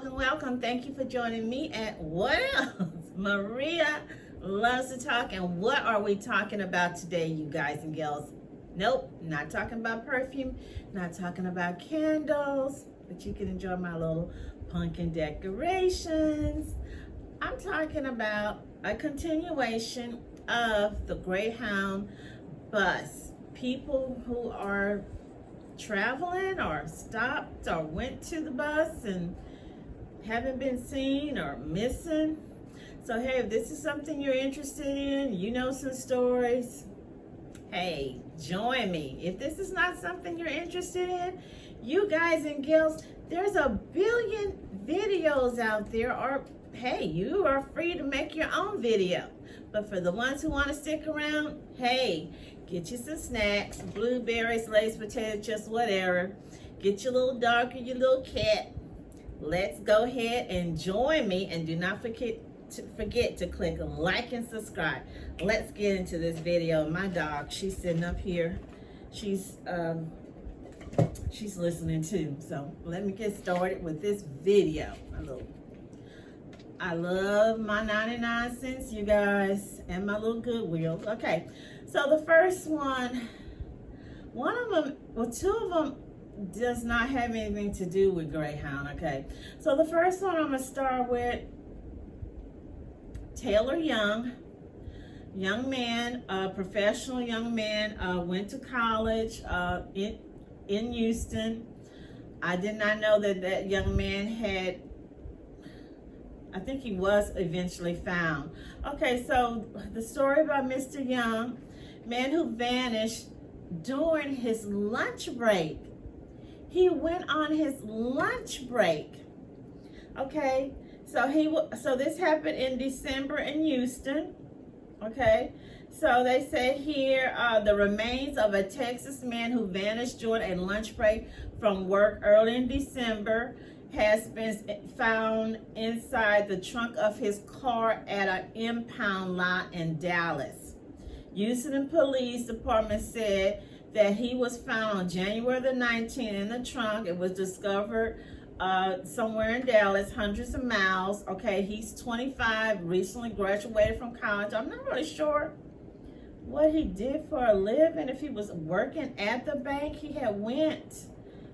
welcome. Thank you for joining me at What Else? Maria loves to talk. And what are we talking about today, you guys and girls? Nope, not talking about perfume, not talking about candles, but you can enjoy my little pumpkin decorations. I'm talking about a continuation of the Greyhound bus. People who are traveling or stopped or went to the bus and haven't been seen or missing. So hey, if this is something you're interested in, you know some stories, hey, join me. If this is not something you're interested in, you guys and girls, there's a billion videos out there, or hey, you are free to make your own video. But for the ones who want to stick around, hey, get you some snacks, blueberries, Lay's potato chips, whatever. Get your little dog or your little cat. Let's go ahead and join me, and do not forget to click like and subscribe. Let's get into this video. My dog, she's sitting up here. She's listening too. So let me get started with this video. I love my 99 cents, you guys, and my little Goodwill. Okay, so the first one of them, well, two of them does not have anything to do with Greyhound. Okay, so the first one I'm gonna start with Taylour young man, professional young man, went to college in Houston. I did not know that young man had, I think he was eventually found. Okay, so the story about Mr. Young, man who vanished during his lunch break. He went on his lunch break. Okay, so this happened in December in Houston. Okay, so they say here, the remains of a Texas man who vanished during a lunch break from work early in December has been found inside the trunk of his car at an impound lot in Dallas. Houston Police Department said that he was found on January the 19th in the trunk. It was discovered somewhere in Dallas, hundreds of miles. Okay, he's 25, recently graduated from college. I'm not really sure what he did for a living, if he was working at the bank. He had went,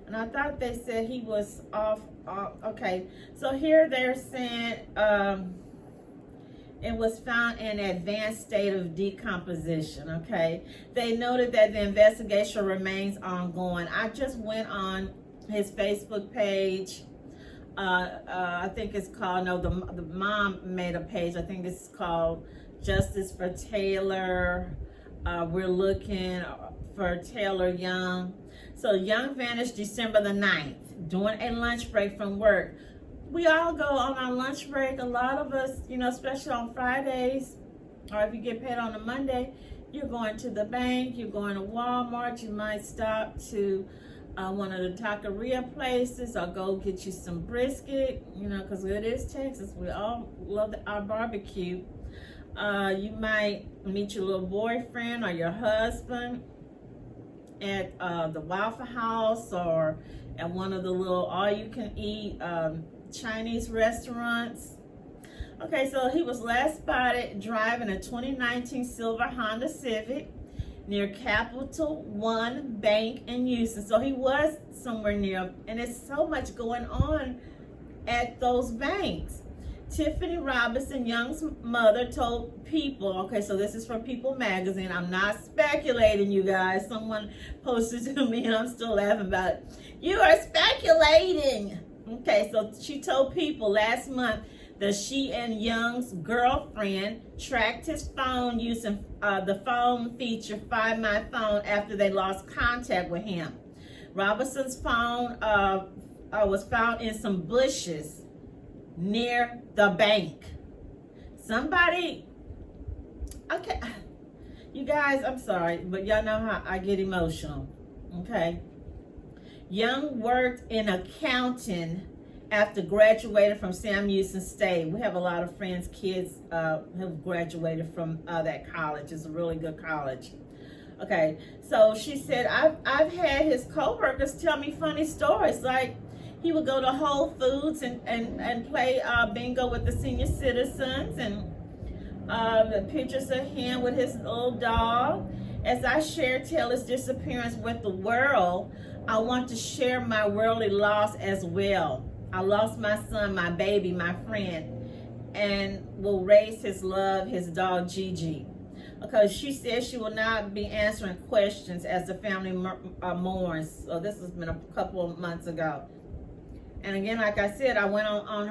and I thought they said he was off. Okay, so here they're saying it was found in an advanced state of decomposition. Okay, they noted that the investigation remains ongoing. I just went on his Facebook page. I think it's called, no, the mom made a page. I think this is called Justice for Taylour. We're looking for Taylour Young. So Young vanished December the 9th during a lunch break from work. We all go on our lunch break. A lot of us, you know, especially on Fridays, or if you get paid on a Monday, you're going to the bank, you're going to Walmart, you might stop to one of the taqueria places, or go get you some brisket, you know, because it is Texas. We all love our barbecue. You might meet your little boyfriend or your husband at the Waffle House, or at one of the little all-you-can-eat Chinese restaurants. Okay, so he was last spotted driving a 2019 silver Honda Civic near Capital One Bank in Houston. So he was somewhere near, and there's so much going on at those banks. Tiffany Robinson, Young's mother, told People, okay, so this is from People magazine. I'm not speculating, you guys. Someone posted to me and I'm still laughing about it. You are speculating. Okay, so she told People last month that she and Young's girlfriend tracked his phone using the phone feature Find My Phone after they lost contact with him. Robinson's phone was found in some bushes near the bank. Somebody, okay, you guys, I'm sorry, but y'all know how I get emotional, okay? Young worked in accounting after graduating from Sam Houston State. We have a lot of friends, kids who graduated from that college. It's a really good college. Okay, so she said, I've had his coworkers tell me funny stories, like He would go to Whole Foods and play bingo with the senior citizens, and the pictures of him with his little dog. As I share Taylor's disappearance with the world, I want to share my worldly loss as well. I lost my son, my baby, my friend, and will raise his love, his dog Gigi. Because she says she will not be answering questions as the family mourns. So this has been a couple of months ago. And again, like I said, I went on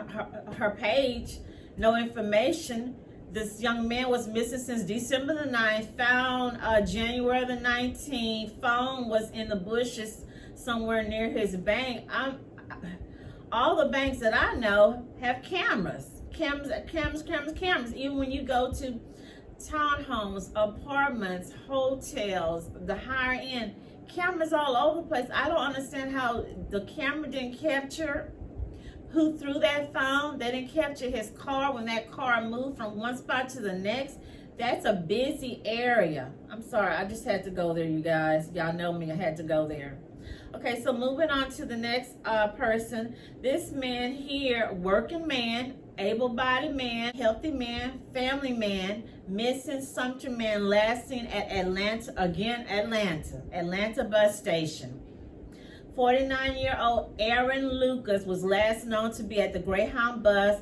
her page, no information. This young man was missing since December the 9th, found January the 19th. Phone was in the bushes somewhere near his bank. All the banks that I know have cameras. Cameras. Even when you go to townhomes, apartments, hotels, the higher end, cameras all over the place. I don't understand how the camera didn't capture who threw that phone. They didn't capture his car when that car moved from one spot to the next. That's a busy area. I'm sorry, I just had to go there, you guys. Y'all know me, I had to go there. Okay, so moving on to the next person. This man here, working man, able-bodied man, healthy man, family man, missing Sumter man, last seen at Atlanta bus station. 49-year-old Aaron Lucas was last known to be at the Greyhound bus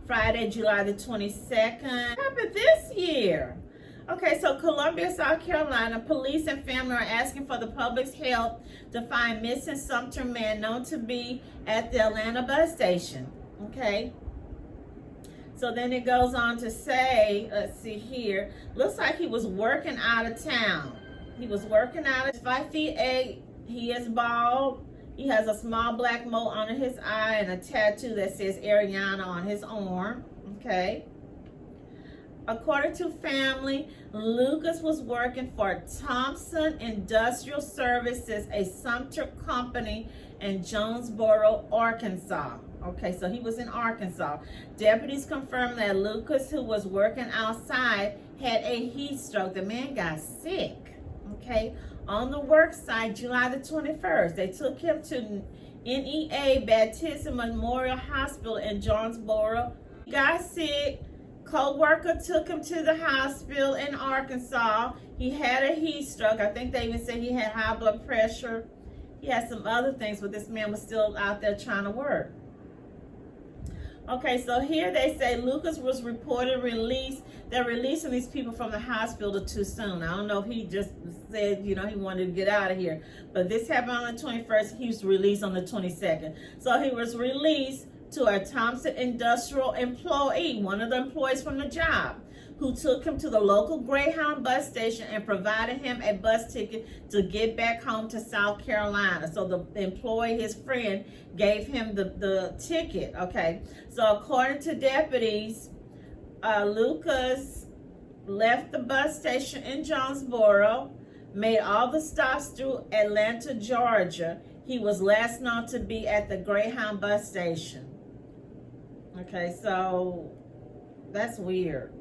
Friday, July the 22nd. What happened this year? Okay, so Columbia, South Carolina, police and family are asking for the public's help to find missing Sumter man known to be at the Atlanta bus station. Okay. So then it goes on to say, let's see here, looks like he was working out of town. He was working out of 5'8". He is bald. He has a small black mole under his eye and a tattoo that says Ariana on his arm. Okay. According to family, Lucas was working for Thompson Industrial Services, a Sumter company in Jonesboro, Arkansas. Okay, so he was in Arkansas. Deputies confirmed that Lucas, who was working outside, had a heat stroke. The man got sick. Okay, on the work site, July the 21st, they took him to NEA Baptist Memorial Hospital in Jonesboro. He got sick. Co-worker took him to the hospital in Arkansas. He had a heat stroke. I think they even said he had high blood pressure. He had some other things, but this man was still out there trying to work. Okay, so here they say Lucas was reported released. They're releasing these people from the hospital too soon. I don't know if he just said, he wanted to get out of here. But this happened on the 21st. He was released on the 22nd. So he was released to a Thompson Industrial employee, one of the employees from the job, who took him to the local Greyhound bus station and provided him a bus ticket to get back home to South Carolina. So the employee, his friend, gave him the ticket, okay? So according to deputies, Lucas left the bus station in Jonesboro, made all the stops through Atlanta, Georgia. He was last known to be at the Greyhound bus station. Okay, so that's weird.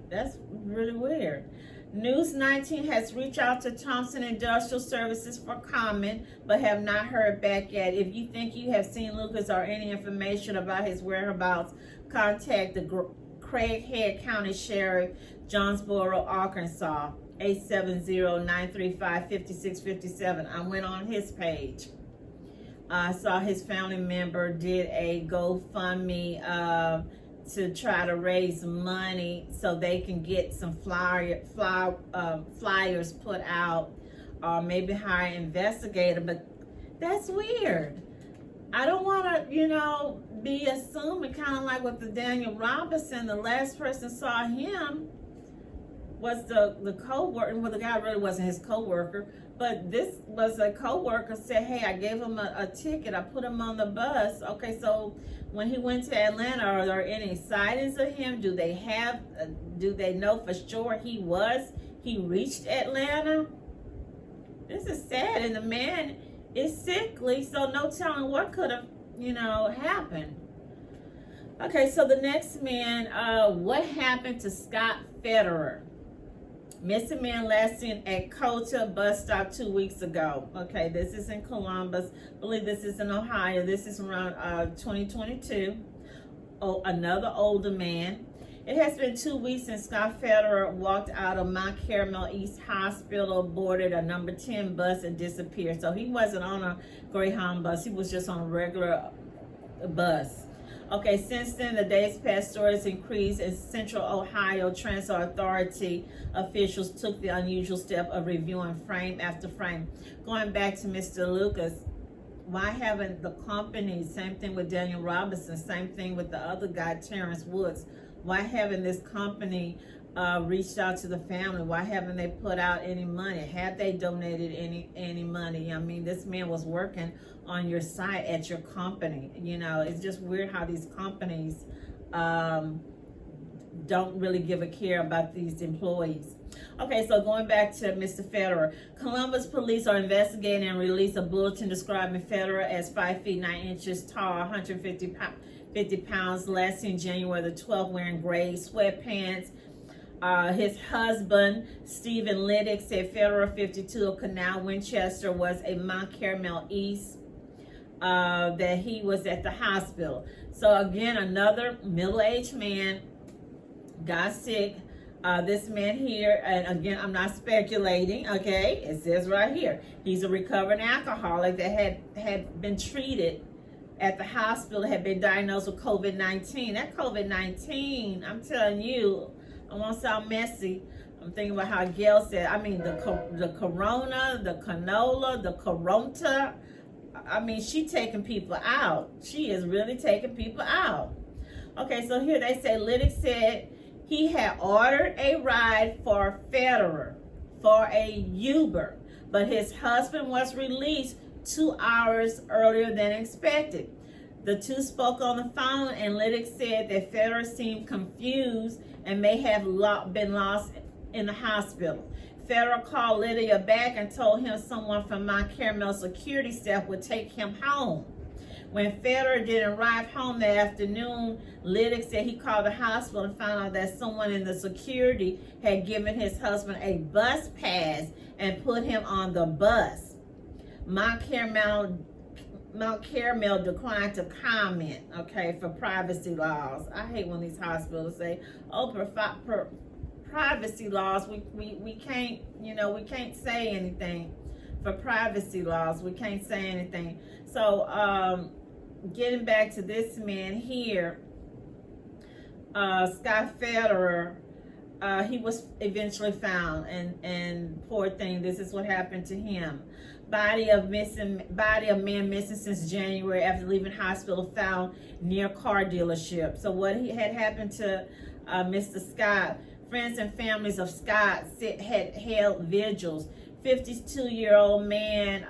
That's really weird. News 19 has reached out to Thompson Industrial Services for comment, but have not heard back yet. If you think you have seen Lucas or any information about his whereabouts, contact the Craighead County Sheriff, Jonesboro, Arkansas, 870-935-5657. I went on his page. I saw his family member did a GoFundMe to try to raise money so they can get some flyers put out, or maybe hire an investigator. But that's weird. I don't want to, be assuming, kind of like with the Daniel Robinson. The last person saw him was the co-worker. Well, the guy really wasn't his co-worker, but this was a co-worker. Said, hey, I gave him a ticket. I put him on the bus. Okay, so when he went to Atlanta, are there any sightings of him? Do they know for sure he reached Atlanta? This is sad, and the man is sickly, so no telling what could have, happened. Okay, so the next man, what happened to Scott Federer? Missing man last seen at Cota bus stop 2 weeks ago. Okay, this is in Columbus. I believe this is in Ohio. This is around 2022. Oh, another older man. It has been 2 weeks since Scott Federer walked out of Mount Carmel East Hospital, boarded a number 10 bus, and disappeared. So he wasn't on a Greyhound bus. He was just on a regular bus. Okay, since then, the days past stories increased as Central Ohio Transit Authority officials took the unusual step of reviewing frame after frame. Going back to Mr. Lucas, why haven't the companies, same thing with Daniel Robinson, same thing with the other guy, Terrence Woods, why haven't this company reached out to the family? Why haven't they put out any money? Have they donated any money? I mean, this man was working on your site at your company. You know, it's just weird how these companies don't really give a care about these employees. Okay, so going back to Mr. Federer, Columbus police are investigating and released a bulletin describing Federer as 5 feet 9 inches tall, 150 pounds, last seen January the 12th, wearing gray sweatpants. His husband, Stephen Liddick, said Federer, 52, of Canal, Winchester, was a Mount Carmel East, that he was at the hospital. So again, another middle-aged man got sick. This man here, and again, I'm not speculating, okay? It says right here, he's a recovering alcoholic that had been treated at the hospital, had been diagnosed with COVID-19. That COVID-19, I'm telling you, I won't sound messy. I'm thinking about how Gail said, I mean, the corona, the canola, the coronta. I mean, she taking people out. She is really taking people out. Okay, so here they say, Liddick said he had ordered a ride for Federer for a Uber, but his husband was released 2 hours earlier than expected. The two spoke on the phone, and Liddick said that Federer seemed confused and may have been lost in the hospital. Federer called Lydia back and told him someone from Mount Carmel security staff would take him home. When Federer didn't arrive home that afternoon, Liddick said he called the hospital and found out that someone in the security had given his husband a bus pass and put him on the bus. Mount Carmel declined to comment, okay, for privacy laws. I hate when these hospitals say, oh, privacy laws, we can't, you know, we can't say anything. For privacy laws, we can't say anything. So, getting back to this man here, Scott Federer, he was eventually found, and poor thing, this is what happened to him. Body of man missing since January after leaving hospital, found near car dealership. So what had happened to Mr. Scott? Friends and families of Scott had held vigils. 52-year-old man,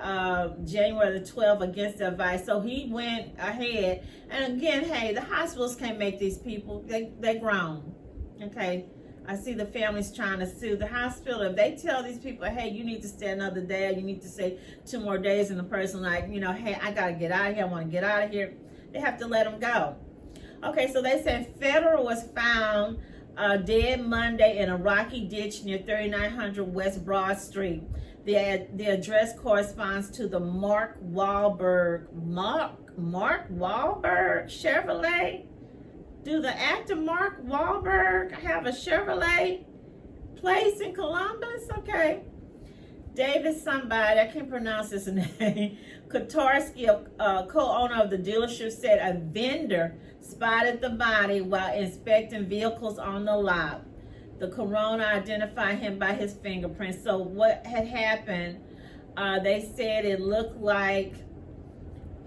January the 12th, against the advice. So he went ahead, and again, hey, the hospitals can't make these people. They're grown, okay? I see the families trying to sue the hospital. If they tell these people, hey, you need to stay another day, or you need to stay 2 more days, and the person like, you know, hey, I got to get out of here, I want to get out of here, they have to let them go. Okay, so they said Federer was found dead Monday in a rocky ditch near 3900 West Broad Street. The address corresponds to the Mark Wahlberg Chevrolet. Do the actor Mark Wahlberg have a Chevrolet place in Columbus? Okay. David somebody, I can't pronounce his name, Kotarski, co-owner of the dealership, said a vendor spotted the body while inspecting vehicles on the lot. The coroner identified him by his fingerprints. So what had happened, they said it looked like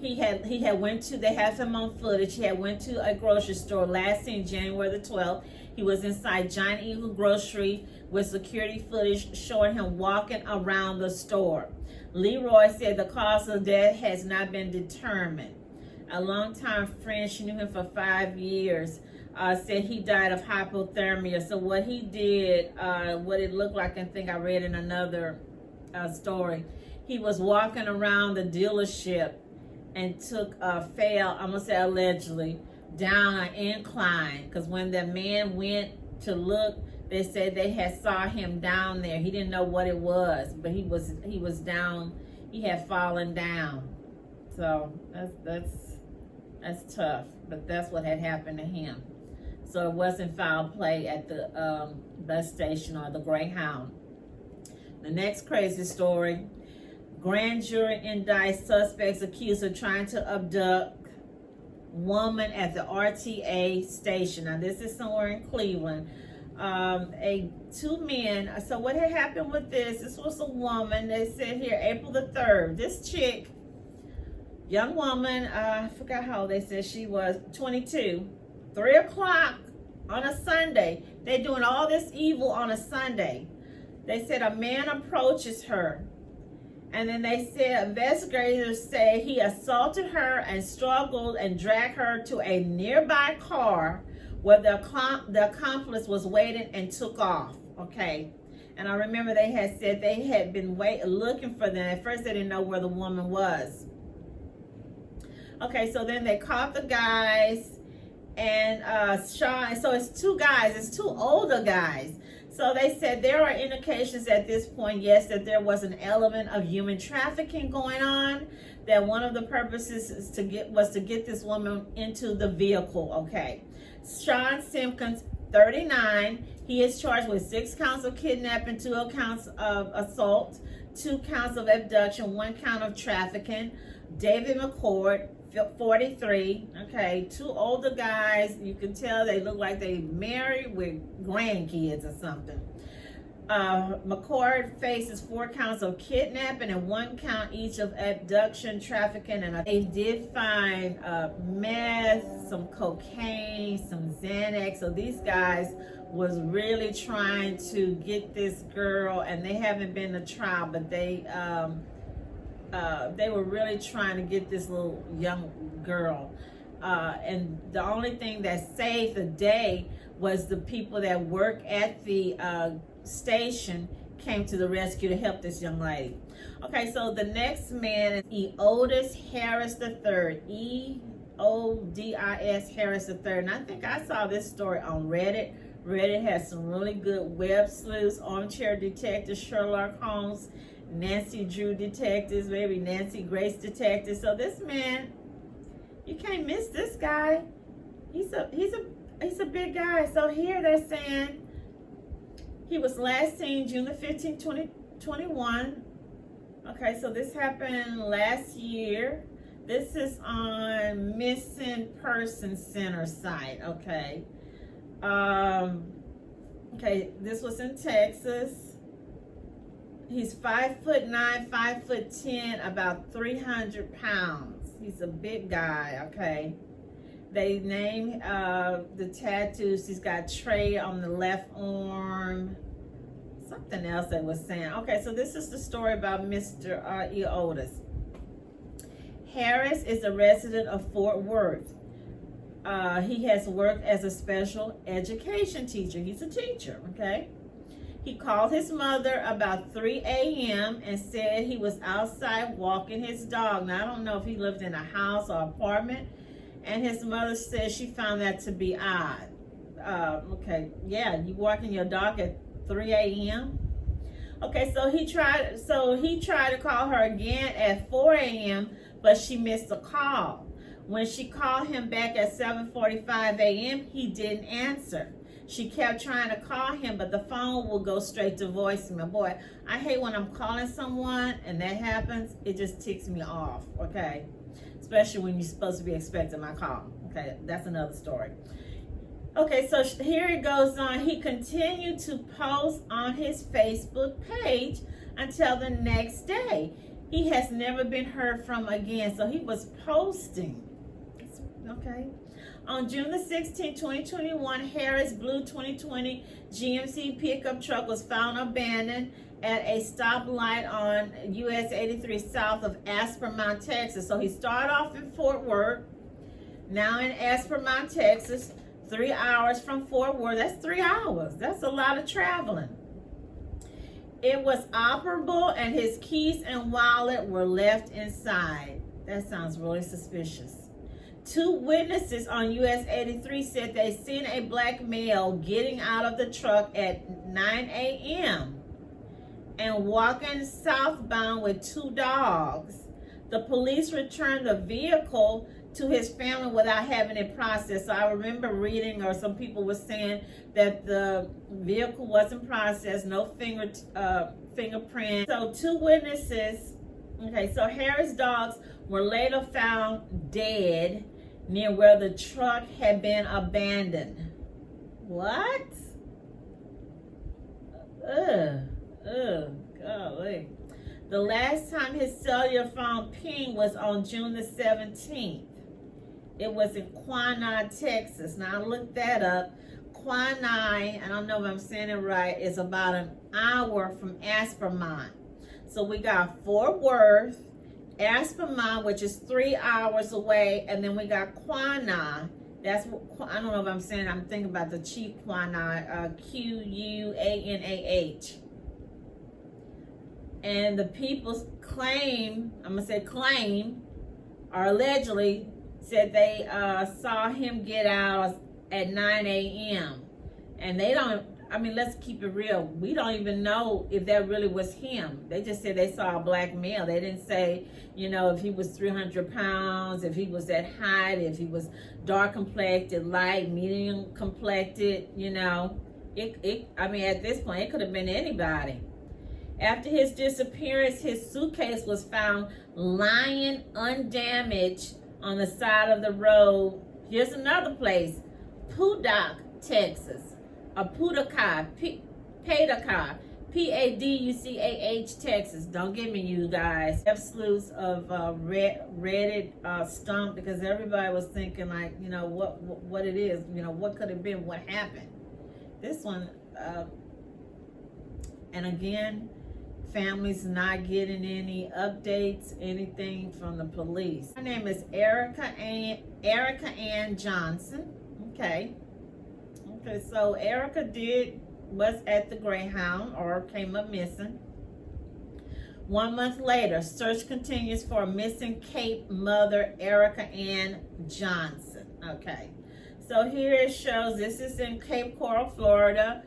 they had him on footage. He had went to a grocery store last seen January the 12th. He was inside Giant Eagle Grocery with security footage showing him walking around the store. Leroy said the cause of death has not been determined. A longtime friend, she knew him for 5 years, said he died of hypothermia. So what he did, what it looked like, I think I read in another story, he was walking around the dealership and fell, I'm gonna say allegedly, down an incline, because when the man went to look They said they had saw him down there. He didn't know what it was, but he was down. He had fallen down. So that's tough. But that's what had happened to him. So it wasn't foul play at the bus station or the Greyhound. The next crazy story: grand jury indicts suspects accused of trying to abduct woman at the RTA station. Now this is somewhere in Cleveland. Two men. So what had happened with this was a woman. They said here April the 3rd. This chick, young woman, I forgot how old they said she was, 22. 3 o'clock on a Sunday. They're doing all this evil on a Sunday. They said a man approaches her. And then they said investigators say he assaulted her and struggled and dragged her to a nearby car where the accomplice was waiting and took off. Okay. And I remember they had said they had been looking for them. At first they didn't know where the woman was. Okay, so then they caught the guys, and Sean, so it's two guys, it's two older guys. So they said there are indications at this point, yes, that there was an element of human trafficking going on, that one of the purposes was to get this woman into the vehicle. Okay. Sean Simpkins, 39, he is charged with 6 counts of kidnapping, 2 counts of assault, 2 counts of abduction, 1 count of trafficking. David McCord, 43, okay, 2 older guys. You can tell they look like they married with grandkids or something. McCord faces 4 counts of kidnapping and 1 count each of abduction, trafficking, and they did find meth, some cocaine, some Xanax. So these guys was really trying to get this girl, and they haven't been to trial, but they were really trying to get this little young girl. And the only thing that saved the day was the people that work at the station came to the rescue to help this young lady. Okay, so the next man is Eodis Harris III. E-O-D-I-S Harris III. And I think I saw this story on Reddit. Reddit has some really good web sleuths, armchair detectives, Sherlock Holmes, Nancy Drew detectives, maybe Nancy Grace detectives. So this man, you can't miss this guy. He's a big guy. So here they're saying he was last seen June the 15th, 2021. Okay, so this happened last year. This is on Missing Persons Center site. Okay. Okay, this was in Texas. He's 5'9", 5'10", about 300 pounds. He's a big guy, okay? They name the tattoos. He's got Trey on the left arm. Something else they was saying. Okay, so this is the story about Mr. Eodis. Harris is a resident of Fort Worth. He has worked as a special education teacher. He's a teacher, okay? He called his mother about 3 a.m. and said he was outside walking his dog. Now, I don't know if he lived in a house or apartment. And his mother said she found that to be odd. Okay, yeah, you walking your dog at 3 a.m.? Okay, so he tried to call her again at 4 a.m., but she missed a call. When she called him back at 7:45 a.m., he didn't answer. She kept trying to call him, but the phone will go straight to voicemail. Boy, I hate when I'm calling someone and that happens. It just ticks me off, okay? Especially when you're supposed to be expecting my call. Okay, that's another story. Okay, so here it goes on. He continued to post on his Facebook page until the next day. He has never been heard from again. So he was posting. Okay. On June the 16th, 2021, Harris Blue 2020 GMC pickup truck was found abandoned at a stoplight on US 83 south of Aspermont, Texas. So he started off in Fort Worth, now in Aspermont, Texas, 3 hours from Fort Worth. That's 3 hours. That's a lot of traveling. It was operable and his keys and wallet were left inside. That sounds really suspicious. Two witnesses on US 83 said they seen a black male getting out of the truck at 9 a.m. and walking southbound with two dogs. The police returned the vehicle to his family without having it processed. So I remember reading, or some people were saying, that the vehicle wasn't processed, no fingerprint. So two witnesses, okay, so Harris' dogs were later found dead near where the truck had been abandoned. What? Golly. The last time his cellular phone pinged was on June the 17th. It was in Quincy, Texas. Now I looked that up. Quincy, I don't know if I'm saying it right, is about an hour from Aspermont. So we got Fort Worth, Aspermont, which is 3 hours away, and then we got Quincy. That's what, I don't know if I'm saying, I'm thinking about the Chief Quincy, Quanah. And the people claim, I'm going to say claim, or allegedly said they saw him get out at 9 a.m. And they don't, I mean, let's keep it real. We don't even know if that really was him. They just said they saw a black male. They didn't say, you know, if he was 300 pounds, if he was that height, if he was dark complected, light, medium complected, you know. I mean, at this point, it could have been anybody. After his disappearance, his suitcase was found lying undamaged on the side of the road. Here's another place, Paducah, Texas. Or Paducah, Paducah, Paducah, Texas. Don't get me, you guys. Sleuths of Reddit stumped because everybody was thinking like, you know, what it is, you know, what could have been, what happened. This one, and again, families not getting any updates, anything from the police. Her name is Erica Ann Johnson. Okay, so Erica was at the Greyhound, or came up missing. 1 month later, search continues for missing Cape mother Erica Ann Johnson. Okay, so here it shows, this is in Cape Coral, Florida.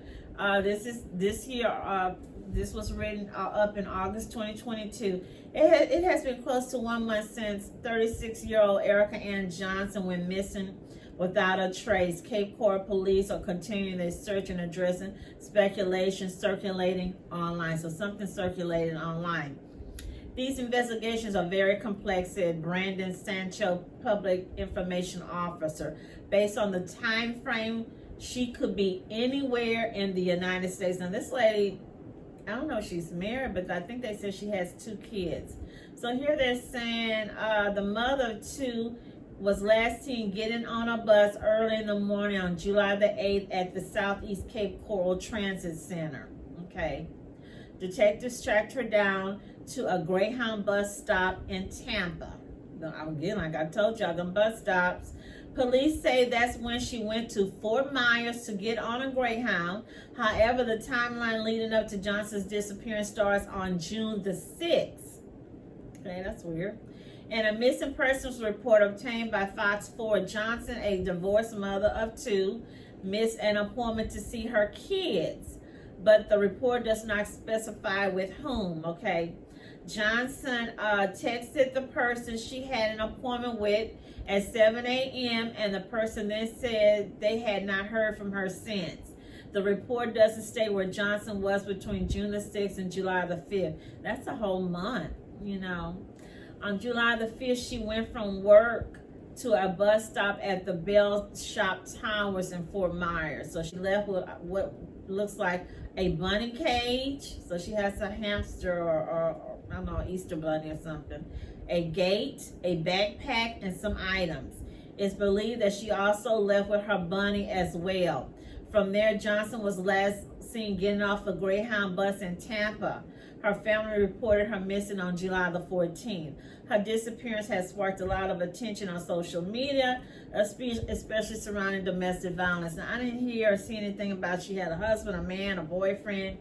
This was written up in August 2022. It has been close to 1 month since 36-year-old Erica Ann Johnson went missing without a trace. Cape Coral police are continuing their search and addressing speculation circulating online. So something circulated online. These investigations are very complex, said Brandon Sancho, public information officer. Based on the time frame, she could be anywhere in the United States. Now this lady, I don't know if she's married, but I think they said she has 2 kids. So here they're saying the mother of 2 was last seen getting on a bus early in the morning on July the 8th at the Southeast Cape Coral Transit Center. Okay. Detectives tracked her down to a Greyhound bus stop in Tampa. Again, like I told y'all, them bus stops. Police say that's when she went to Fort Myers to get on a Greyhound. However, the timeline leading up to Johnson's disappearance starts on June the 6th. Okay, that's weird. And a missing persons report obtained by Fox 4, Johnson, a divorced mother of 2, missed an appointment to see her kids. But the report does not specify with whom, okay? Johnson texted the person she had an appointment with at 7 a.m. and the person then said they had not heard from her since. The report doesn't state where Johnson was between June the 6th and July the 5th. That's a whole month, you know. On July the 5th, she went from work to a bus stop at the Bell Shop Towers in Fort Myers. So she left with what looks like a bunny cage. So she has a hamster or I don't know, Easter bunny or something. A gate, a backpack, and some items. It's believed that she also left with her bunny as well. From there, Johnson was last seen getting off a Greyhound bus in Tampa. Her family reported her missing on July the 14th. Her disappearance has sparked a lot of attention on social media, especially surrounding domestic violence. Now, I didn't hear or see anything about she had a husband, a man, a boyfriend.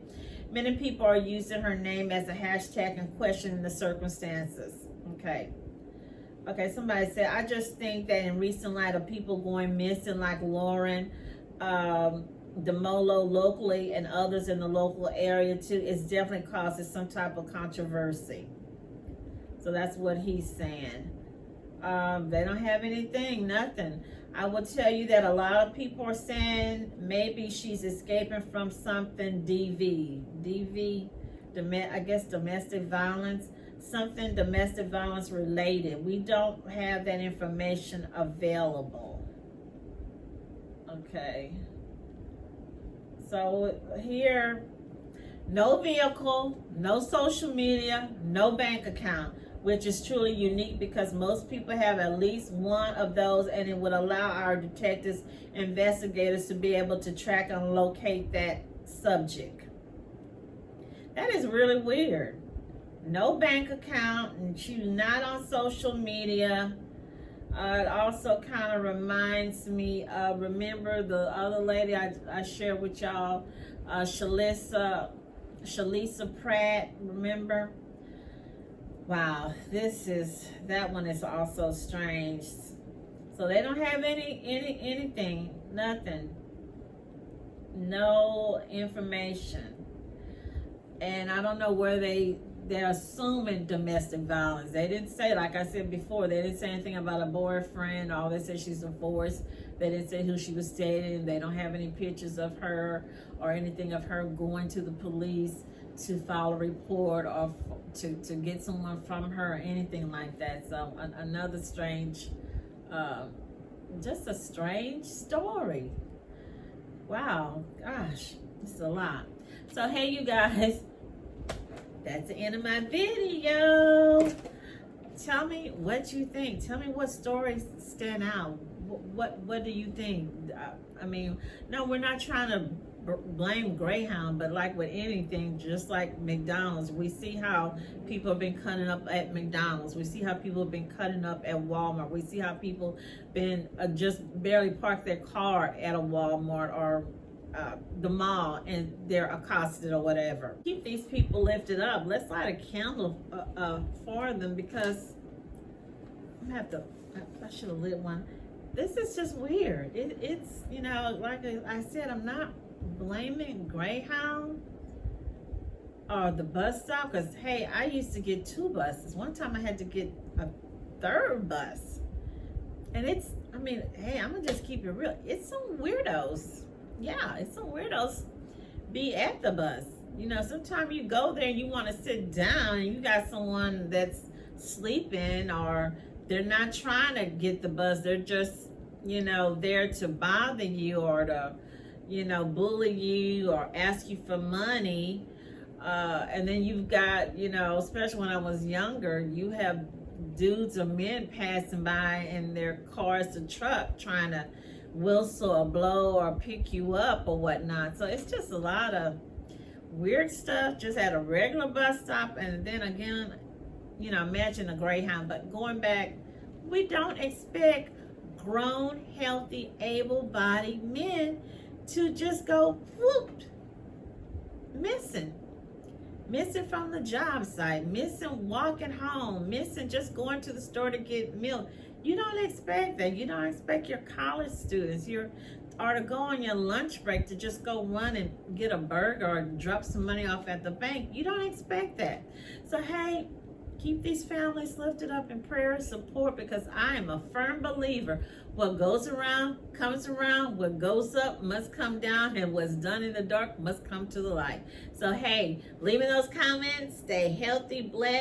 Many people are using her name as a hashtag and questioning the circumstances. Okay. Okay, somebody said, I just think that in recent light of people going missing like Lauren, DeMolo locally and others in the local area too, it's definitely causes some type of controversy. So that's what he's saying. They don't have anything, nothing. I will tell you that a lot of people are saying maybe she's escaping from something I guess domestic violence, something domestic violence related. We don't have that information available. Okay. So here, no vehicle, no social media, no bank account, which is truly unique because most people have at least one of those, and it would allow our detectives, investigators to be able to track and locate that subject. That is really weird. No bank account, and she's not on social media. It also kind of reminds me of, remember the other lady I shared with y'all, Shalisa Pratt, remember? Wow, that one is also strange. So they don't have anything, nothing, no information. And I don't know where they're assuming domestic violence. They didn't say, like I said before, they didn't say anything about a boyfriend. All they said she's divorced. They didn't say who she was dating. They don't have any pictures of her or anything of her going to the police to file a report or to get someone from her or anything like that. So another strange, just a strange story. Wow, gosh, it's a lot. So hey, you guys, that's the end of my video. Tell me what you think. Tell me what stories stand out. What do you think? I mean, no, we're not trying to blame Greyhound, but like with anything, just like McDonald's, we see how people have been cutting up at McDonald's. We see how people have been cutting up at Walmart. We see how people been just barely park their car at a Walmart or the mall and they're accosted or whatever. Keep these people lifted up. Let's light a candle for them, because I should have lit one. This is just weird. It's, you know, like I said, I'm not blaming Greyhound or the bus stop, because hey, I used to get 2 buses. One time I had to get a 3rd bus. And it's, I mean, hey, I'm gonna just keep it real. It's some weirdos. Yeah, it's some weirdos be at the bus. You know, sometimes you go there and you want to sit down and you got someone that's sleeping, or they're not trying to get the bus. They're just, you know, there to bother you or to, you know, bully you or ask you for money. And then you've got, you know, especially when I was younger, you have dudes or men passing by in their cars or truck trying to whistle or blow or pick you up or whatnot. So it's just a lot of weird stuff just at a regular bus stop. And then again, you know, imagine a Greyhound. But going back, we don't expect grown, healthy, able-bodied men to just go whooped, missing from the job site, missing walking home, missing just going to the store to get milk. You don't expect that. You don't expect your college students or to go on your lunch break to just go run and get a burger or drop some money off at the bank. You don't expect that. So hey, keep these families lifted up in prayer and support, because I am a firm believer what goes around comes around, what goes up must come down, and what's done in the dark must come to the light. So hey, leave me those comments, stay healthy, blessed.